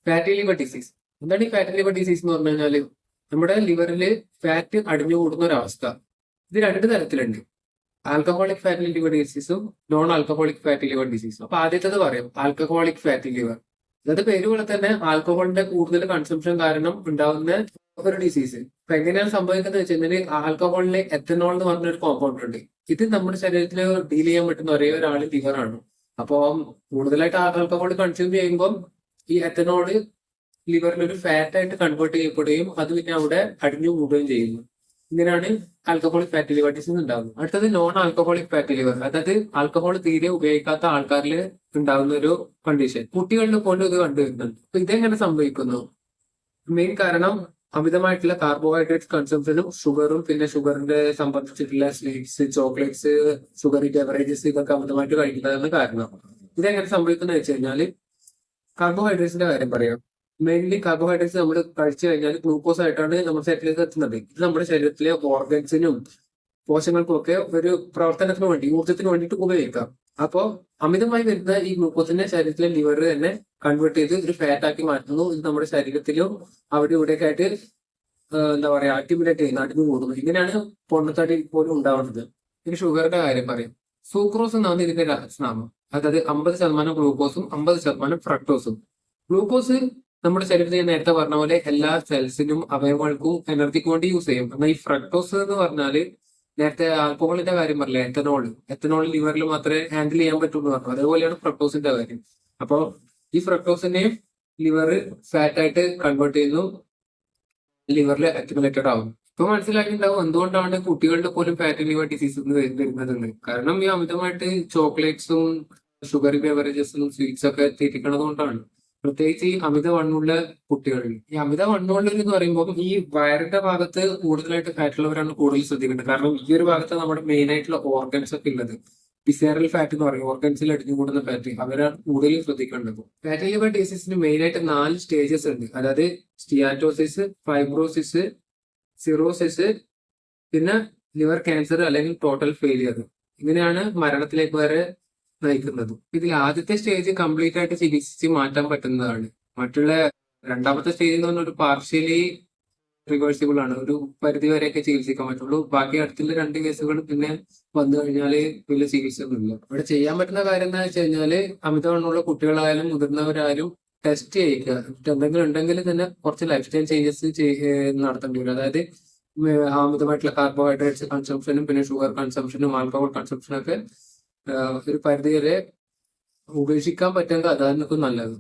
Fatty liver disease. എന്താണ് ഈ fatty liver disease എന്ന് പറഞ്ഞു കഴിഞ്ഞാൽ നമ്മുടെ ലിവറിൽ ഫാറ്റ് അടിഞ്ഞു കൂടുന്ന ഒരു അവസ്ഥ. ഇത് രണ്ട് തരത്തിലുണ്ട്, ആൽക്കഹോളിക് ഫാറ്റി ലിവർ ഡിസീസും നോൺ ആൽക്കഹോളിക് ഫാറ്റി ലിവർ ഡിസീസും. അപ്പൊ ആദ്യത്തേത് പറയും ആൽക്കഹോളിക് ഫാറ്റി ലിവർ. അതായത് പേര് പോലെ തന്നെ ആൽക്കഹോളിന്റെ കൂടുതൽ കൺസംഷൻ കാരണം ഉണ്ടാകുന്ന ഒരു ഡിസീസ്. അപ്പൊ എങ്ങനെയാണ് സംഭവിക്കുന്നത് വെച്ച് കഴിഞ്ഞാൽ ആൽക്കഹോളിലെ എത്തനോൾ എന്ന് പറഞ്ഞൊരു കോമ്പൗണ്ട് ഉണ്ട്. ഇത് നമ്മുടെ ശരീരത്തിൽ ഡീൽ ചെയ്യാൻ പറ്റുന്ന ഒരേ ഒരാൾ ലിവറാണ്. അപ്പോൾ കൂടുതലായിട്ട് ആൽക്കഹോൾ കൺസ്യൂം ചെയ്യുമ്പോൾ ഈ എത്തനോള് ലിവറിൽ ഒരു ഫാറ്റ് ആയിട്ട് കൺവേർട്ട് ചെയ്യപ്പെടുകയും അത് പിന്നെ അവിടെ അടിഞ്ഞു കൂടുകയും ചെയ്യുന്നു. ഇങ്ങനെയാണ് ആൽക്കഹോളിക് ഫാറ്റി ലിവർ ഡിസീസ് ഉണ്ടാകുന്നത്. അടുത്തത് നോൺ ആൽക്കഹോളിക് ഫാറ്റി ലിവർ, അതായത് ആൽക്കഹോൾ തീരെ ഉപയോഗിക്കാത്ത ആൾക്കാരിൽ ഉണ്ടാകുന്ന ഒരു കണ്ടീഷൻ. കുട്ടികളിൽ പോലും ഇത് കണ്ടുവരുന്നുണ്ട്. അപ്പൊ ഇതെങ്ങനെ സംഭവിക്കുന്നു? മെയിൻ കാരണം അമിതമായിട്ടുള്ള കാർബോഹൈഡ്രേറ്റ് കൺസംഷനും ഷുഗറും പിന്നെ ഷുഗറിന്റെ സംബന്ധിച്ചിട്ടുള്ള സ്വീറ്റ്സ്, ചോക്ലേറ്റ്സ്, ഷുഗറി ബെവറേജസ് ഇതൊക്കെ അമിതമായിട്ട് കഴിക്കുന്നതാണ് കാരണം. ഇതെങ്ങനെ സംഭവിക്കുന്നത് വെച്ച് കഴിഞ്ഞാൽ കാർബോഹൈഡ്രേറ്റ്സിന്റെ കാര്യം പറയാം. മെയിൻലി കാർബോഹൈഡ്രേറ്റ്സ് നമ്മൾ കഴിച്ചു കഴിഞ്ഞാൽ ഗ്ലൂക്കോസ് ആയിട്ടാണ് നമ്മുടെ ശരീരത്തിലേക്ക് എത്തുന്നത്. ഇത് നമ്മുടെ ശരീരത്തിലെ ഓർഗൻസിനും പോഷകങ്ങൾക്കും ഒക്കെ ഒരു പ്രവർത്തനത്തിന് വേണ്ടി, ഊർജ്ജത്തിന് വേണ്ടിയിട്ട് ഉപയോഗിക്കാം. അപ്പോൾ അമിതമായി വരുന്ന ഈ ഗ്ലൂക്കോസിനെ ശരീരത്തിലെ ലിവർ തന്നെ കൺവേർട്ട് ചെയ്ത് ഒരു ഫാറ്റ് ആക്കി മാറ്റുന്നു. ഇത് നമ്മുടെ ശരീരത്തിലും അവിടെ ഇവിടെയൊക്കെ ആയിട്ട് എന്താ പറയാ അക്യുമുലേറ്റ് ചെയ്യുന്നു, അടിഞ്ഞു കൂടുന്നു. ഇങ്ങനെയാണ് പൊണ്ണത്തടി പോലും ഉണ്ടാവുന്നത്. ഇനി ഷുഗറിന്റെ കാര്യം പറയും. സൂക്രോസ് എന്നാണ് ഇതിന്റെ നാമം. അതായത് 50% ഗ്ലൂക്കോസും 50% ഫ്രക്ടോസും. ഗ്ലൂക്കോസ് നമ്മുടെ ശരീരത്തിൽ ഞാൻ നേരത്തെ പറഞ്ഞ പോലെ എല്ലാ സെൽസിനും അവയവങ്ങൾക്കും എനർജിക്ക് വേണ്ടി യൂസ് ചെയ്യും. എന്നാൽ ഈ ഫ്രക്ടോസ് എന്ന് പറഞ്ഞാല് നേരത്തെ ആൽക്കഹോളിന്റെ കാര്യം പറഞ്ഞില്ലേ, എത്തനോൾ ലിവറിൽ മാത്രമേ ഹാൻഡിൽ ചെയ്യാൻ പറ്റുള്ളൂ പറഞ്ഞു. അതേപോലെയാണ് ഫ്രക്ടോസിന്റെ കാര്യം. അപ്പോൾ ഈ ഫ്രക്ടോസിനെയും ലിവർ ഫാറ്റ് ആയിട്ട് കൺവേർട്ട് ചെയ്യുന്നു, ലിവറിൽ അക്യുമുലേറ്റഡ് ആവും. ഇപ്പൊ മനസ്സിലാക്കിയിട്ടുണ്ടാവും എന്തുകൊണ്ടാണ് കുട്ടികളുടെ പോലും ഫാറ്റി ലിവർ ഡിസീസ് വരുന്നത്. കാരണം ഈ അമിതമായിട്ട് ചോക്ലേറ്റ്സും ഷുഗറി ബെവറേജസും സ്വീറ്റ്സ് ഒക്കെ തീറ്റിക്കണത് കൊണ്ടാണ്. പ്രത്യേകിച്ച് ഈ അമിത വണ്ണമുള്ള കുട്ടികളിൽ. ഈ അമിത വണ്ണമുള്ളവർ എന്ന് പറയുമ്പോൾ ഈ വയറിന്റെ ഭാഗത്ത് കൂടുതലായിട്ട് ഫാറ്റ് ഉള്ളവരാണ് കൂടുതൽ ശ്രദ്ധിക്കേണ്ടത്. കാരണം ഈ ഒരു ഭാഗത്ത് നമ്മുടെ മെയിൻ ആയിട്ടുള്ള ഓർഗൻസ് ഒക്കെ ഉള്ളത്. വിസേറൽ ഫാറ്റ് എന്ന് പറയും, ഓർഗൻസിൽ അടിഞ്ഞു കൂടുന്ന ഫാറ്റ്, അവരാണ് കൂടുതൽ ശ്രദ്ധിക്കേണ്ടത്. ഫാറ്റി ലിവർ ഡിസീസിന് മെയിൻ ആയിട്ട് 4 സ്റ്റേജസ് ഉണ്ട്. അതായത് സ്റ്റിയാറ്റോസിസ്, ഫൈബ്രോസിസ്, സിറോസിസ്, പിന്നെ ലിവർ ക്യാൻസർ അല്ലെങ്കിൽ ടോട്ടൽ ഫെയിലിയർ. ഇങ്ങനെയാണ് മരണത്തിലേക്ക് വരെ നയിക്കുന്നത്. ഇതിൽ ആദ്യത്തെ സ്റ്റേജ് കംപ്ലീറ്റ് ആയിട്ട് ചികിത്സിച്ച് മാറ്റാൻ പറ്റുന്നതാണ്. മറ്റുള്ള രണ്ടാമത്തെ സ്റ്റേജ് എന്ന് പറഞ്ഞാൽ ഒരു പാർഷ്യലി റിവേഴ്സിബിൾ ആണ്. ഒരു പരിധി വരെയൊക്കെ ചികിത്സിക്കാൻ പറ്റുള്ളൂ. ബാക്കി അടുത്തുള്ള 2 കേസുകൾ പിന്നെ വന്നു കഴിഞ്ഞാല് വലിയ ചികിത്സ ഒന്നുമില്ല. ഇവിടെ ചെയ്യാൻ പറ്റുന്ന കാര്യം എന്താ വെച്ച് കഴിഞ്ഞാല് അമിതവണ്ണമുള്ള കുട്ടികളായാലും മുതിർന്നവരായാലും ടെസ്റ്റ് ചെയ്യിക്കുക. എന്തെങ്കിലും ഉണ്ടെങ്കിൽ തന്നെ കുറച്ച് ലൈഫ് സ്റ്റൈൽ ചേഞ്ചസ് നടത്തേണ്ടി വരും. അതായത് അമിതമായിട്ടുള്ള കാർബോഹൈഡ്രേറ്റ്സ് കൺസംഷനും പിന്നെ ഷുഗർ കൺസംഷനും ആൽക്കഹോൾ കൺസംഷനും ഒക്കെ ഒരു പരിധി വരെ ഉപേക്ഷിക്കാൻ പറ്റുമെങ്കിൽ അതാണ് നല്ലത്.